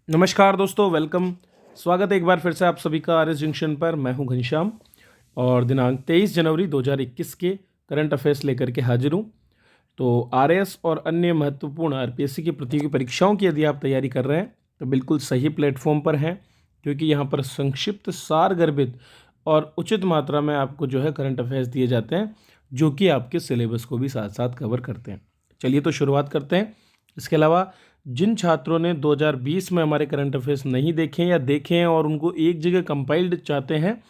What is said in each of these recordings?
नमस्कार दोस्तों, वेलकम। स्वागत है एक बार फिर से आप सभी का आरएस जंक्शन पर। मैं हूं घनश्याम और दिनांक 23 जनवरी 2021 के करंट अफेयर्स लेकर के हाजिर हूं। तो आरएस और अन्य महत्वपूर्ण आरपीएससी की प्रतियोगी परीक्षाओं की यदि आप तैयारी कर रहे हैं तो बिल्कुल सही प्लेटफॉर्म पर हैं, क्योंकि यहां पर संक्षिप्त, सार गर्भित और उचित मात्रा में आपको जो है करंट अफेयर्स दिए जाते हैं, जो कि आपके सिलेबस को भी साथ साथ कवर करते हैं। चलिए तो शुरुआत करते हैं। इसके अलावा जिन छात्रों ने 2020 में हमारे करंट अफेयर्स नहीं देखे या देखे हैं और उनको एक जगह कंपाइल्ड चाहते हैं,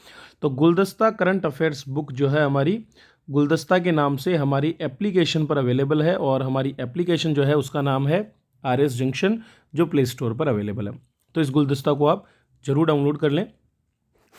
तो गुलदस्ता करंट अफेयर्स बुक जो है हमारी गुलदस्ता के नाम से हमारी एप्लीकेशन पर अवेलेबल है। और हमारी एप्लीकेशन जो है उसका नाम है आरएस जंक्शन, जो प्ले स्टोर पर अवेलेबल है। तो इस गुलदस्ता को आप जरूर डाउनलोड कर लें।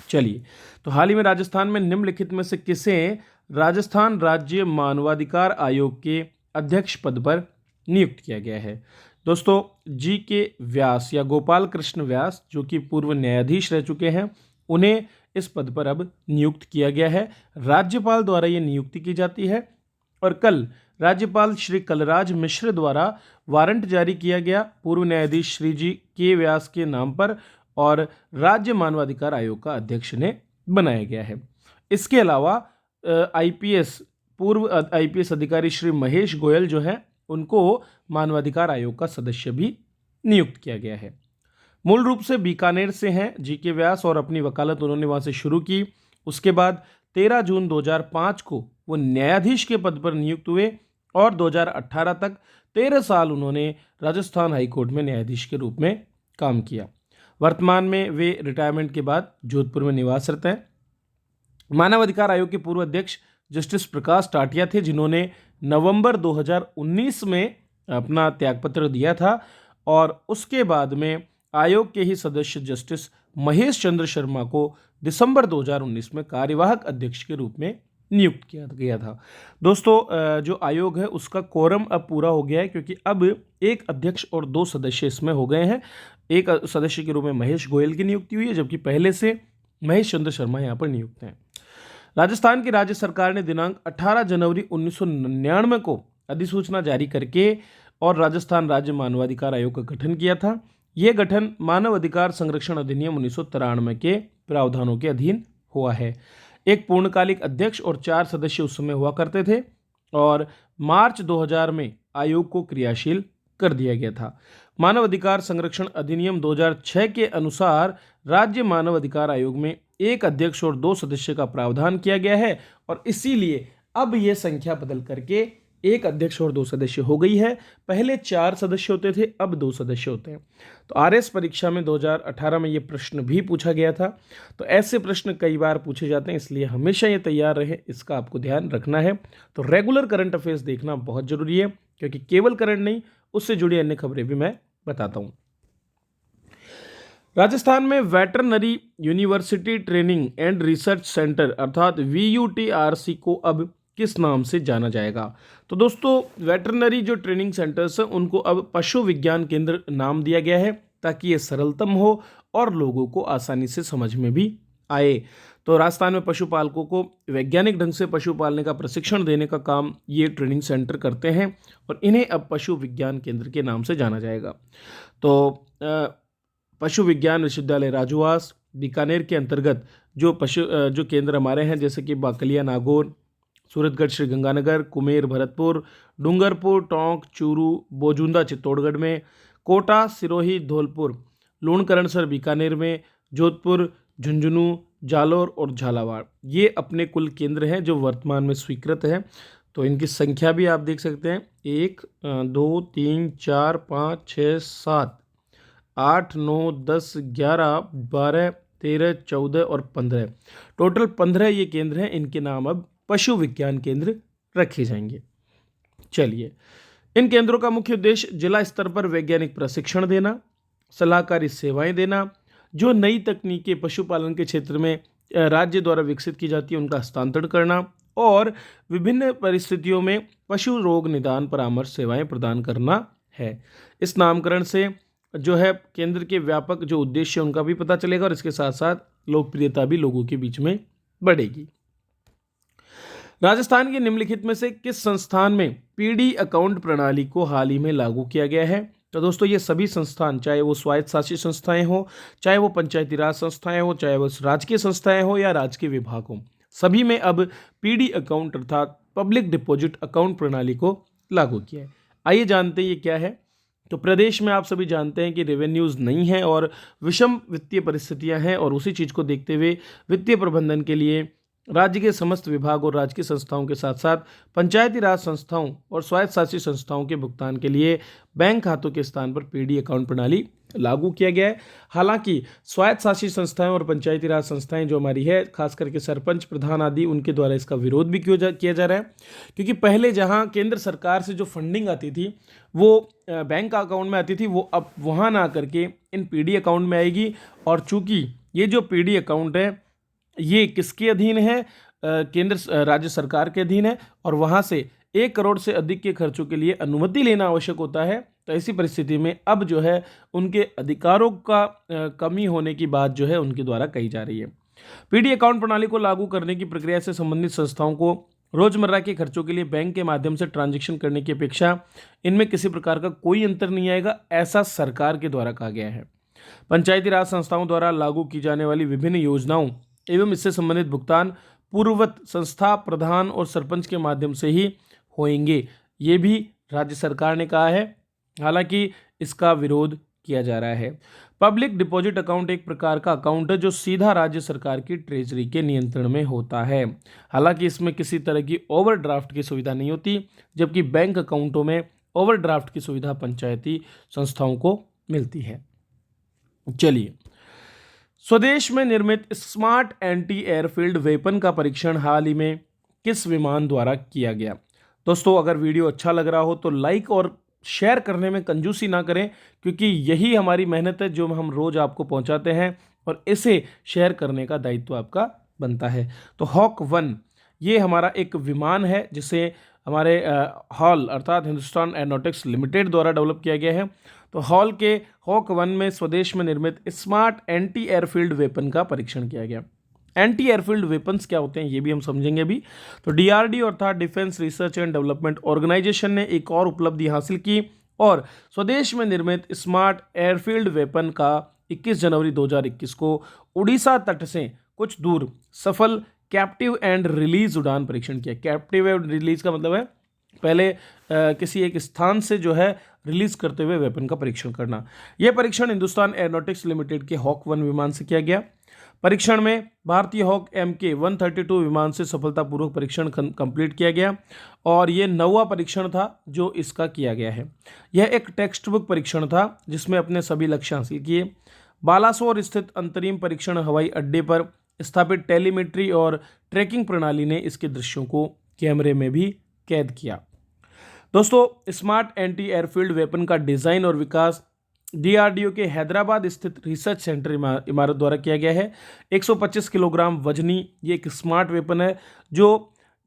चलिए, तो हाल ही में राजस्थान में निम्नलिखित में से किसे राजस्थान राज्य मानवाधिकार आयोग के अध्यक्ष पद पर नियुक्त किया गया है? दोस्तों, जी के व्यास या गोपाल कृष्ण व्यास, जो कि पूर्व न्यायाधीश रह चुके हैं, उन्हें इस पद पर अब नियुक्त किया गया है। राज्यपाल द्वारा यह नियुक्ति की जाती है और कल राज्यपाल श्री कलराज मिश्र द्वारा वारंट जारी किया गया पूर्व न्यायाधीश श्री जी के व्यास के नाम पर, और राज्य मानवाधिकार आयोग का अध्यक्ष ने बनाया गया है। इसके अलावा आईपीएस पूर्व आईपीएस अधिकारी श्री महेश गोयल जो है, उनको मानवाधिकार आयोग का सदस्य भी नियुक्त किया गया है। मूल रूप से बीकानेर से हैं जी के व्यास और अपनी वकालत उन्होंने वहां से शुरू की। उसके बाद 13 जून 2005 को वो न्यायाधीश के पद पर नियुक्त हुए और 2018 तक 13 साल उन्होंने राजस्थान हाईकोर्ट में न्यायाधीश के रूप में काम किया। वर्तमान में वे रिटायरमेंट के बाद जोधपुर में निवासरत हैं। मानवाधिकार आयोग के पूर्व अध्यक्ष जस्टिस प्रकाश टाटिया थे, जिन्होंने नवंबर 2019 में अपना त्यागपत्र दिया था और उसके बाद में आयोग के ही सदस्य जस्टिस महेश चंद्र शर्मा को दिसंबर 2019 में कार्यवाहक अध्यक्ष के रूप में नियुक्त किया गया था। दोस्तों, जो आयोग है उसका कोरम अब पूरा हो गया है, क्योंकि अब एक अध्यक्ष और 2 सदस्य इसमें हो गए हैं। एक सदस्य के रूप में महेश गोयल की नियुक्ति हुई है, जबकि पहले से महेश चंद्र शर्मा यहाँ पर नियुक्त हैं। राजस्थान की राज्य सरकार ने दिनांक 18 जनवरी 1999 को अधिसूचना जारी करके और राजस्थान राज्य मानवाधिकार आयोग का गठन किया था। यह गठन मानव अधिकार संरक्षण अधिनियम 1993 के प्रावधानों के अधीन हुआ है। एक पूर्णकालिक अध्यक्ष और 4 सदस्य उस समय हुआ करते थे और मार्च 2000 में आयोग को क्रियाशील कर दिया गया था। मानव अधिकार संरक्षण अधिनियम 2006 के अनुसार राज्य मानव अधिकार आयोग में एक अध्यक्ष और 2 सदस्य का प्रावधान किया गया है और इसीलिए अब यह संख्या बदल करके एक अध्यक्ष और 2 सदस्य हो गई है। पहले 4 सदस्य होते थे, अब 2 सदस्य होते हैं। तो आरएस परीक्षा में 2018 में यह प्रश्न भी पूछा गया था। तो ऐसे प्रश्न कई बार पूछे जाते हैं, इसलिए हमेशा ये तैयार रहे, इसका आपको ध्यान रखना है। तो रेगुलर करंट अफेयर्स देखना बहुत जरूरी है, क्योंकि केवल करंट नहीं, उससे जुड़ी अन्य खबरें भी मैं बताता हूं। राजस्थान में veterinary university training and research centre अर्थात VUTRC को अब किस नाम से जाना जाएगा? तो दोस्तों, वेटरनरी जो ट्रेनिंग सेंटर्स हैं उनको अब पशु विज्ञान केंद्र नाम दिया गया है, ताकि ये सरलतम हो और लोगों को आसानी से समझ में भी आए। तो राजस्थान में पशुपालकों को वैज्ञानिक ढंग से पशु पालने का प्रशिक्षण देने का काम ये ट्रेनिंग सेंटर करते हैं और इन्हें अब पशु विज्ञान केंद्र के नाम से जाना जाएगा। तो पशु विज्ञान विश्वविद्यालय राजूवास बीकानेर के अंतर्गत जो केंद्र हमारे हैं, जैसे कि बाकलिया नागौर, सूरतगढ़ श्री गंगानगर, कुमेर भरतपुर, डूंगरपुर, टोंक, चूरू, बोजुंदा चित्तौड़गढ़ में, कोटा, सिरोही, धौलपुर, लूणकरणसर बीकानेर में, जोधपुर, झुंझुनू, जालोर और झालावाड़, ये अपने कुल केंद्र हैं जो वर्तमान में स्वीकृत हैं। तो इनकी संख्या भी आप देख सकते हैं, 1 2 3 4 5 6 7 8 9 10 11 12 13 14 और 15, टोटल 15 ये केंद्र हैं। इनके नाम अब पशु विज्ञान केंद्र रखे जाएंगे। चलिए, इन केंद्रों का मुख्य उद्देश्य जिला स्तर पर वैज्ञानिक प्रशिक्षण देना, सलाहकारी सेवाएं देना, जो नई तकनीकें पशुपालन के क्षेत्र में राज्य द्वारा विकसित की जाती है उनका हस्तांतरण करना और विभिन्न परिस्थितियों में पशु रोग निदान परामर्श सेवाएं प्रदान करना है। इस नामकरण से जो है केंद्र के व्यापक जो उद्देश्य उनका भी पता चलेगा और इसके साथ साथ लोकप्रियता भी लोगों के बीच में बढ़ेगी। राजस्थान के निम्नलिखित में से किस संस्थान में पीडी अकाउंट प्रणाली को हाल ही में लागू किया गया है? तो दोस्तों ये सभी संस्थान, चाहे वो स्वायत्त शासित संस्थाएं हो, चाहे वो पंचायती राज संस्थाएं हो, चाहे वो राजकीय संस्थाएं हो या राजकीय विभाग हो, सभी में अब पीडी अकाउंट अर्थात पब्लिक डिपॉजिट अकाउंट प्रणाली को लागू किया है। आइए जानते हैं ये क्या है। तो प्रदेश में आप सभी जानते हैं कि रेवेन्यूज़ नहीं है और विषम वित्तीय परिस्थितियां हैं, और उसी चीज़ को देखते हुए वित्तीय प्रबंधन के लिए राज्य के समस्त विभाग और राजकीय संस्थाओं के साथ साथ पंचायती राज संस्थाओं और स्वायत्त शासित संस्थाओं के भुगतान के लिए बैंक खातों के स्थान पर पीडी अकाउंट प्रणाली लागू किया गया है। हालांकि स्वायत्त शासित संस्थाएं और पंचायती राज संस्थाएं जो हमारी है, खास करके सरपंच प्रधान आदि, उनके द्वारा इसका विरोध भी किया जा रहा है, क्योंकि पहले जहां केंद्र सरकार से जो फंडिंग आती थी वो बैंक अकाउंट में आती थी, वो अब वहां ना करके इन पीडी अकाउंट में आएगी। और चूंकि ये जो पीडी अकाउंट है ये किसके अधीन है, केंद्र राज्य सरकार के अधीन है, और वहां से 1 करोड़ से अधिक के खर्चों के लिए अनुमति लेना आवश्यक होता है। तो ऐसी परिस्थिति में अब जो है उनके अधिकारों का कमी होने की बात जो है उनके द्वारा कही जा रही है। पीडी अकाउंट प्रणाली को लागू करने की प्रक्रिया से संबंधित संस्थाओं को रोजमर्रा के खर्चों के लिए बैंक के माध्यम से ट्रांजैक्शन करने की अपेक्षा इनमें किसी प्रकार का कोई अंतर नहीं आएगा, ऐसा सरकार के द्वारा कहा गया है। पंचायती राज संस्थाओं द्वारा लागू की जाने वाली विभिन्न योजनाओं एवं इससे संबंधित भुगतान पूर्ववत संस्था प्रधान और सरपंच के माध्यम से ही होंगे, ये भी राज्य सरकार ने कहा है। हालांकि इसका विरोध किया जा रहा है। पब्लिक डिपॉजिट अकाउंट एक प्रकार का अकाउंट है जो सीधा राज्य सरकार की ट्रेजरी के नियंत्रण में होता है। हालांकि इसमें किसी तरह की ओवरड्राफ्ट की सुविधा नहीं होती, जबकि बैंक अकाउंटों में ओवरड्राफ्ट की सुविधा पंचायती संस्थाओं को मिलती है। चलिए, स्वदेश में निर्मित स्मार्ट एंटी एयरफील्ड वेपन का परीक्षण हाल ही में किस विमान द्वारा किया गया। दोस्तों, अगर वीडियो अच्छा लग रहा हो तो लाइक और शेयर करने में कंजूसी ना करें, क्योंकि यही हमारी मेहनत है जो हम रोज आपको पहुंचाते हैं, और इसे शेयर करने का दायित्व आपका बनता है। तो हॉक 1 ये हमारा एक विमान है जिसे हमारे हॉल अर्थात हिंदुस्तान एरोनॉटिक्स लिमिटेड द्वारा डेवलप किया गया है। तो हॉल के हॉक 1 में स्वदेश में निर्मित स्मार्ट एंटी एयरफील्ड वेपन का परीक्षण किया गया। एंटी एयरफील्ड वेपन्स क्या होते हैं ये भी हम समझेंगे अभी। तो डीआरडीओ अर्थात defence research and development organisation ने एक और उपलब्धि हासिल की और स्वदेश में निर्मित स्मार्ट एयरफील्ड वेपन का 21 जनवरी 2021 को उड़ीसा तट से कुछ दूर सफल कैप्टिव एंड रिलीज उड़ान परीक्षण किया। कैप्टिव एंड रिलीज का मतलब है पहले किसी एक स्थान से जो है रिलीज करते हुए वेपन का परीक्षण करना। यह परीक्षण हिंदुस्तान एरोनॉटिक्स लिमिटेड के हॉक 1 विमान से किया गया। परीक्षण में भारतीय हॉक MK 132 विमान से सफलतापूर्वक परीक्षण कंप्लीट किया गया और यह 9वां परीक्षण था जो इसका किया गया है। यह एक टेक्स्ट बुक परीक्षण था जिसमें अपने सभी लक्ष्य हासिल किए। बालासोर स्थित अंतरिम परीक्षण हवाई अड्डे पर स्थापित टेलीमेट्री और ट्रैकिंग प्रणाली ने इसके दृश्यों को कैमरे में भी कैद किया। दोस्तों, स्मार्ट एंटी एयरफील्ड वेपन का डिजाइन और विकास डीआरडीओ के हैदराबाद स्थित रिसर्च सेंटर इमारत द्वारा किया गया है। 125 किलोग्राम वजनी ये एक स्मार्ट वेपन है जो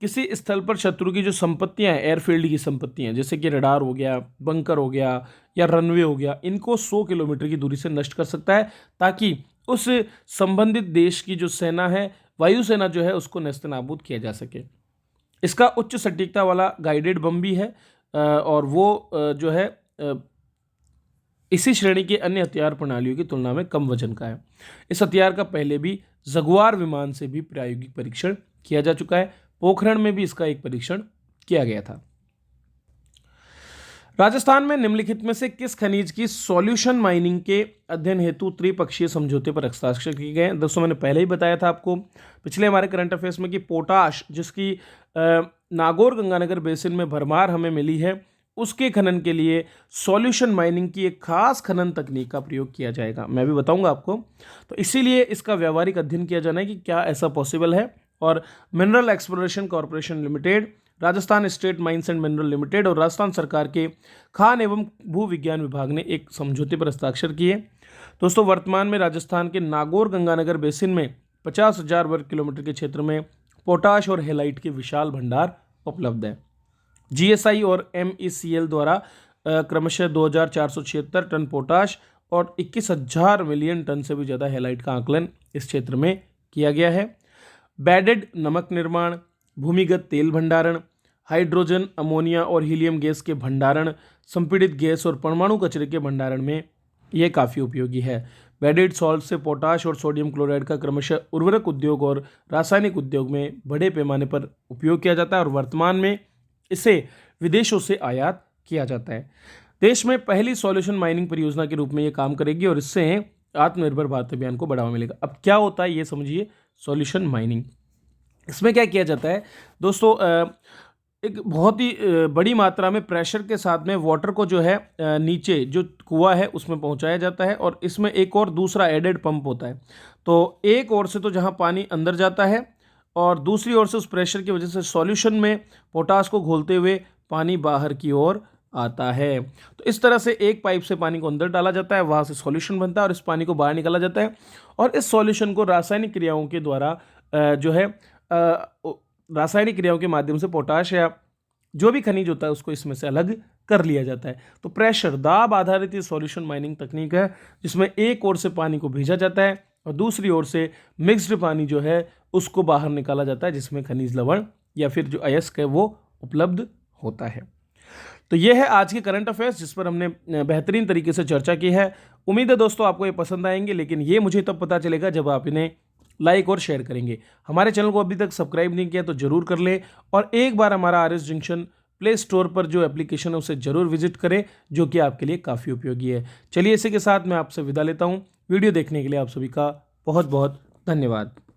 किसी स्थल पर शत्रु की जो संपत्तियां हैं, एयरफील्ड की संपत्तियां जैसे कि रडार हो गया, बंकर हो गया या रनवे हो गया, इनको 100 किलोमीटर की दूरी से नष्ट कर सकता है ताकि उस संबंधित देश की जो सेना है, वायुसेना जो है, उसको नेस्तनाबूद किया जा सके। इसका उच्च सटीकता वाला गाइडेड बम भी है और वो जो है इसी श्रेणी के अन्य हथियार प्रणालियों की तुलना में कम वजन का है। इस हथियार का पहले भी जगुआर विमान से भी प्रायोगिक परीक्षण किया जा चुका है। पोखरण में भी इसका एक परीक्षण किया गया था। राजस्थान में निम्नलिखित में से किस खनिज की सॉल्यूशन माइनिंग के अध्ययन हेतु त्रिपक्षीय समझौते पर हस्ताक्षर किए गए हैं। दोस्तों, मैंने पहले ही बताया था आपको पिछले हमारे करंट अफेयर्स में कि पोटाश जिसकी नागौर गंगानगर बेसिन में भरमार हमें मिली है, उसके खनन के लिए सॉल्यूशन माइनिंग की एक खास खनन तकनीक का प्रयोग किया जाएगा। मैं भी बताऊंगा आपको। तो इसीलिए इसका व्यावहारिक अध्ययन किया जाना है कि क्या ऐसा पॉसिबल है। और mineral exploration corporation limited, Rajasthan state mines and mineral limited और राजस्थान सरकार के खान एवं भू विज्ञान विभाग ने एक समझौते पर हस्ताक्षर किए। दोस्तों, वर्तमान में राजस्थान के नागौर गंगानगर बेसिन में 50,000 वर्ग किलोमीटर के क्षेत्र में पोटाश और हेलाइट के विशाल भंडार उपलब्ध है। GSI और MECL द्वारा क्रमशः 2,476 टन पोटाश और 21,000 मिलियन टन से भी ज़्यादा हेलाइट का आकलन इस क्षेत्र में किया गया है। बेडेड नमक निर्माण, भूमिगत तेल भंडारण, हाइड्रोजन, अमोनिया और हीलियम गैस के भंडारण, संपीड़ित गैस और परमाणु कचरे के भंडारण में यह काफ़ी उपयोगी है। बेडेड सॉल्ट से पोटाश और सोडियम क्लोराइड का क्रमशः उर्वरक उद्योग और रासायनिक उद्योग में बड़े पैमाने पर उपयोग किया जाता है और वर्तमान में इसे विदेशों से आयात किया जाता है। देश में पहली सॉल्यूशन माइनिंग परियोजना के रूप में ये काम करेगी और इससे आत्मनिर्भर भारत अभियान को बढ़ावा मिलेगा। अब क्या होता है ये समझिए, सॉल्यूशन माइनिंग। इसमें क्या किया जाता है दोस्तों, एक बहुत ही बड़ी मात्रा में प्रेशर के साथ में वाटर को जो है नीचे जो कुआं है उसमें पहुंचाया जाता है और इसमें एक और दूसरा एडेड पंप होता है। तो एक ओर से तो जहां पानी अंदर जाता है और दूसरी ओर से उस प्रेशर की वजह से सॉल्यूशन में पोटाश को घोलते हुए पानी बाहर की ओर आता है। तो इस तरह से एक पाइप से पानी को अंदर डाला जाता है, वहाँ से सॉल्यूशन बनता है और इस पानी को बाहर निकाला जाता है और इस सॉल्यूशन को रासायनिक क्रियाओं के द्वारा जो है रासायनिक क्रियाओं के माध्यम से पोटाश या जो भी खनिज होता है उसको इसमें से अलग कर लिया जाता है। तो प्रेशर दाब आधारित ये सॉल्यूशन माइनिंग तकनीक है जिसमें एक ओर से पानी को भेजा जाता है और दूसरी ओर से मिक्स्ड पानी जो है उसको बाहर निकाला जाता है जिसमें खनिज लवण या फिर जो अयस्क है वो उपलब्ध होता है। तो ये है आज के करंट अफेयर्स जिस पर हमने बेहतरीन तरीके से चर्चा की है। उम्मीद है दोस्तों आपको ये पसंद आएंगे, लेकिन ये मुझे तब पता चलेगा जब आप इन्हें लाइक और शेयर करेंगे। हमारे चैनल को अभी तक सब्सक्राइब नहीं किया तो जरूर कर लें और एक बार हमारा आरएस जंक्शन प्ले स्टोर पर जो एप्लीकेशन है उसे जरूर विजिट करें, जो कि आपके लिए काफ़ी उपयोगी है। चलिए इसी के साथ मैं आपसे विदा लेता हूँ। वीडियो देखने के लिए आप सभी का बहुत बहुत धन्यवाद।